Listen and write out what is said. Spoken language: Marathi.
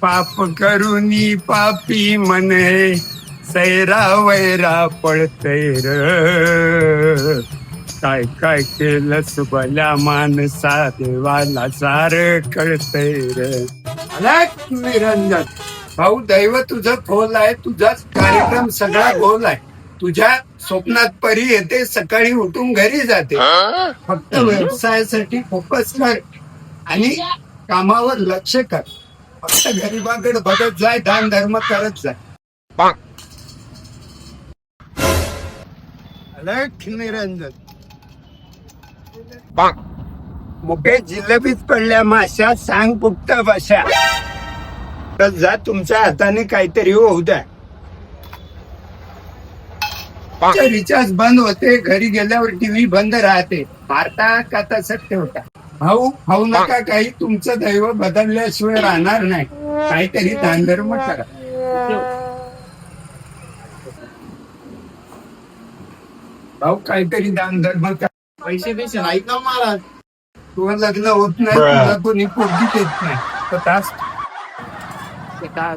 पाप करुनी पापी मने सैरा वैरा पळतय र. काय काय केलंस भल्या माणसा देवाला सार कळतय र. अलग निरंजन भाऊ, दैव तुझं खोल आहे, तुझाच कार्यक्रम सगळा गोल आहे. तुझ्या स्वप्नात परी येते, सकाळी उठून घरी जाते. फक्त व्यवसायासाठी फोकस कर आणि कामावर लक्ष कर. फक्त गरिबाकडे बघत जाय, दान धर्म करत जाय. अलग निरंजन मुके जिलेबीत पडल्या माश्या, सांग पुक्त बशा. तर जा, तुमच्या हाताने काहीतरी होऊ द्या. रिचार्ज बंद होते, घरी गेल्यावर टीव्ही बंद राहते. मारता का तसंच ठेवता. भाऊ खाऊ नका काही, तुमचं दैव बदलल्याशिवाय राहणार नाही. काहीतरी दानधर्म करा. भाऊ काहीतरी दानधर्म करा. पैसे पैसे नाही का महाराज? तुझं लग्न होत नाही, तुला कोणी पोरगी देत नाही. तर तास ते काय